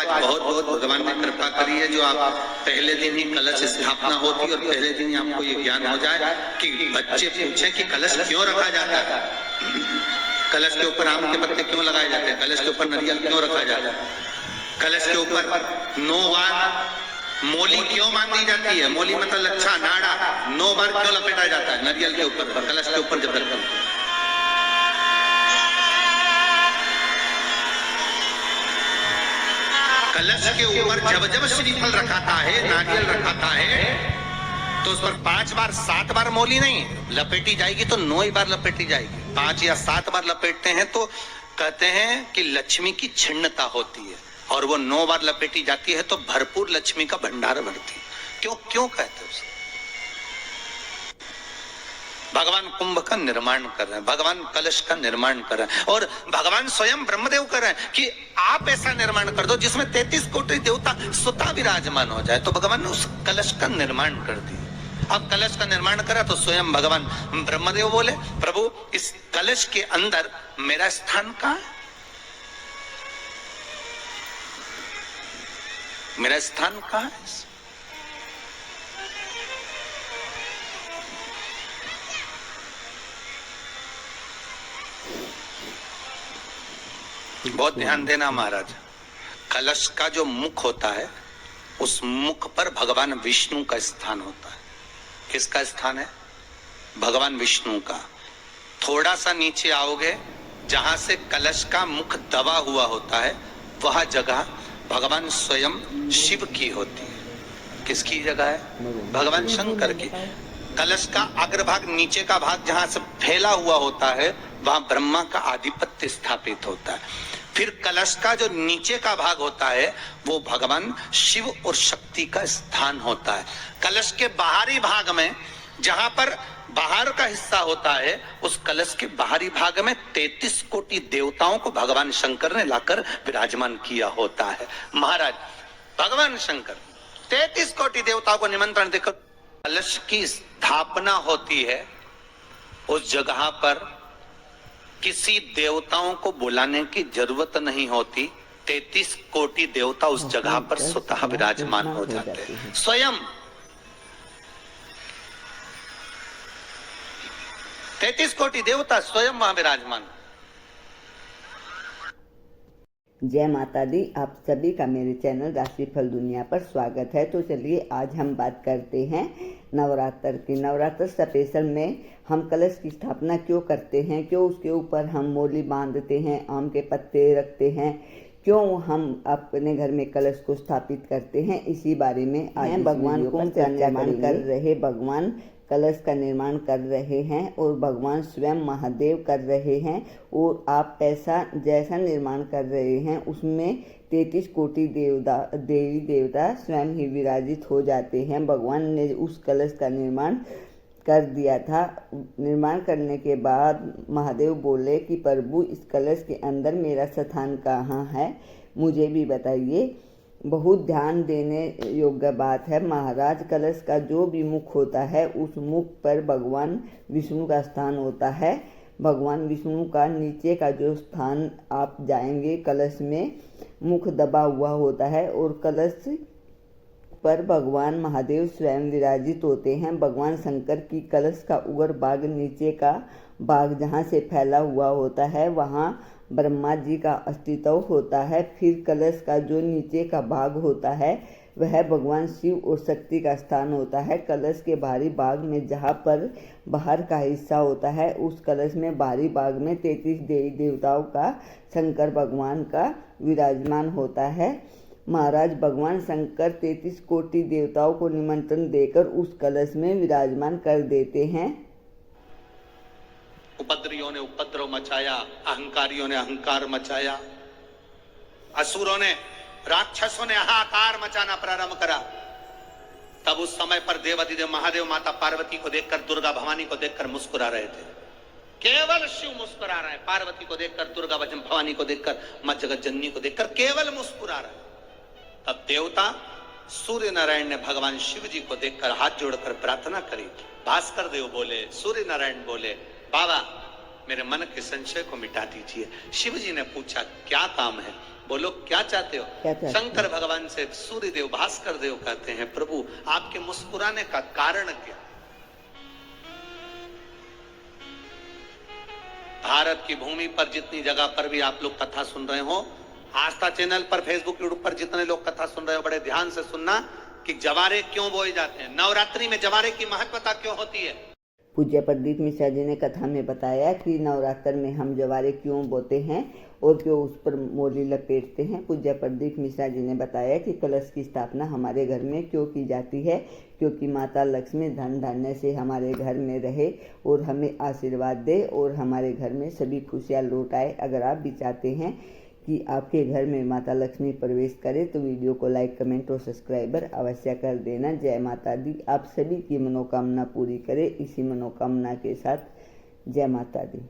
आज बहुत बहुत भगवान ने कृपा करी है जो आप पहले दिन ही कलश स्थापना होती और पहले दिन ही आपको ये ज्ञान हो जाए कि बच्चे पूछे कि कलश क्यों रखा जाता है, कलश के ऊपर आम के पत्ते क्यों लगाए जाते हैं, कलश के ऊपर नारियल क्यों रखा जाता है, कलश के ऊपर 9 बार मोली क्यों बांधी जाती है, मोली मतलब लच्छा नाड़ा 9 बार क्यों लपेटा जाता है नारियल के ऊपर, कलश के ऊपर जब रखते हैं। कलश के ऊपर जब जब श्रीफल रखाता है, नारियल रखाता है, तो उस पर 5 बार 7 बार मोली नहीं लपेटी जाएगी, तो 9 ही बार लपेटी जाएगी। 5 या 7 बार लपेटते हैं तो कहते हैं कि लक्ष्मी की छिन्नता होती है, और वो 9 बार लपेटी जाती है तो भरपूर लक्ष्मी का भंडार बढ़ती है। क्यों क्यों कहते हैं उसे? भगवान कुंभ का निर्माण कर रहे हैं, भगवान कलश का निर्माण कर रहे हैं, और भगवान स्वयं ब्रह्मदेव कर रहे हैं कि आप ऐसा निर्माण कर दो जिसमें 33 कोटि देवता स्वतः विराजमान हो जाए। तो भगवान ने उस कलश का निर्माण कर दिया। अब कलश का निर्माण करा तो स्वयं भगवान ब्रह्मदेव बोले, प्रभु इस कलश के अंदर मेरा स्थान कहाँ है, मेरा स्थान कहाँ है? बहुत ध्यान देना महाराज, कलश का जो मुख होता है उस मुख पर भगवान विष्णु का स्थान होता है। किसका स्थान है? भगवान विष्णु का। थोड़ा सा नीचे आओगे, जहां से कलश का मुख दबा हुआ होता है वह जगह भगवान स्वयं शिव की होती है। किसकी जगह है? भगवान शंकर की। कलश का अग्रभाग, नीचे का भाग जहां से फैला हुआ होता है वहां ब्रह्मा का आधिपत्य स्थापित होता है। फिर कलश का जो नीचे का भाग होता है वो भगवान शिव और शक्ति का स्थान होता है। कलश के बाहरी भाग में, जहां पर बाहर का हिस्सा होता है, उस कलश के बाहरी भाग में 33 कोटि देवताओं को भगवान शंकर ने लाकर विराजमान किया होता है। महाराज भगवान शंकर 33 कोटि देवताओं को निमंत्रण देकर कलश की स्थापना होती है। उस जगह पर किसी देवताओं को बुलाने की जरूरत नहीं होती, 33 कोटि देवता उस जगह पर स्वतः विराजमान हो जाते हैं। स्वयं 33 कोटि देवता स्वयं वहां विराजमान। जय माता दी। आप सभी का मेरे चैनल राशिफल दुनिया पर स्वागत है। तो चलिए आज हम बात करते हैं नवरात्र की। नवरात्र स्पेशल में हम कलश की स्थापना क्यों करते हैं, क्यों उसके ऊपर हम मोली बांधते हैं, आम के पत्ते रखते हैं, क्यों हम अपने घर में कलश को स्थापित करते हैं, इसी बारे में आज भगवान को निर्माण कर रहे भगवान कलश का निर्माण कर रहे हैं और भगवान स्वयं महादेव कर रहे हैं। और आप ऐसा जैसा निर्माण कर रहे हैं उसमें 33 कोटि देवी देवता स्वयं ही विराजित हो जाते हैं। भगवान ने उस कलश का निर्माण कर दिया था। निर्माण करने के बाद महादेव बोले कि प्रभु इस कलश के अंदर मेरा स्थान कहाँ है, मुझे भी बताइए। बहुत ध्यान देने योग्य बात है महाराज। कलश का जो भी मुख होता है उस मुख पर भगवान विष्णु का स्थान होता है। भगवान विष्णु का नीचे का जो स्थान आप जाएंगे, कलश में मुख दबा हुआ होता है और कलश पर भगवान महादेव स्वयं विराजित होते हैं। भगवान शंकर की कलश का उगर भाग, नीचे का भाग जहाँ से फैला हुआ होता है वहाँ ब्रह्मा जी का अस्तित्व होता है। फिर कलश का जो नीचे का भाग होता है वह भगवान शिव और शक्ति का स्थान होता है। कलश के बाहरी भाग में जहाँ पर बाहर का हिस्सा होता है उस कलश में बाहरी भाग में 33 देवी देवताओं का शंकर भगवान का विराजमान होता है। महाराज भगवान शंकर 33 कोटि देवताओं को निमंत्रण देकर उस कलश में विराजमान कर देते हैं। उपद्रवियों ने उपद्रव मचाया, अहंकारियों ने अहंकार मचाया, असुरों ने, राक्षसों ने हाहाकार मचाना प्रारंभ करा। तब उस समय पर देवाधिदेव महादेव माता पार्वती को देखकर, दुर्गा भवानी को देखकर मुस्कुरा रहे थे। केवल शिव मुस्कुरा रहे हैं। पार्वती को देखकर, दुर्गा भवानी को देखकर, मां जगत जननी को देखकर केवल मुस्कुरा रहे हैं। तब देवता सूर्य नारायण ने भगवान शिव जी को देखकर हाथ जोड़कर प्रार्थना करी। भास्कर देव बोले, सूर्य नारायण बोले, बाबा मेरे मन के संशय को मिटा दीजिए। शिव जी ने पूछा क्या काम है? बोलो क्या चाहते हो? क्या चाहते हो? शंकर भगवान से सूर्य देव भास्कर देव कहते हैं, प्रभु आपके मुस्कुराने का कारण क्या? भारत की भूमि पर जितनी जगह पर भी आप लोग कथा सुन रहे हो, आस्था चैनल पर, फेसबुक, यूट्यूब पर जितने लोग कथा सुन रहे हो, बड़े ध्यान से सुनना कि जवारे क्यों बोए जाते हैं, नवरात्रि में जवारे की महत्वता क्यों होती है। पूज्य प्रदीप मिश्रा जी ने कथा में बताया कि नवरात्र में हम जवारे क्यों बोते हैं और क्यों उस पर मोली लपेटते हैं। पूज्य प्रदीप मिश्रा जी ने बताया कि कलश की स्थापना हमारे घर में क्यों की जाती है, क्योंकि माता लक्ष्मी धन धान्य से हमारे घर में रहे और हमें आशीर्वाद दे और हमारे घर में सभी खुशियाँ लौट आए। अगर आप भी चाहते हैं कि आपके घर में माता लक्ष्मी प्रवेश करे तो वीडियो को लाइक, कमेंट और सब्सक्राइबर अवश्य कर देना। जय माता दी। आप सभी की मनोकामना पूरी करे। इसी मनोकामना के साथ जय माता दी।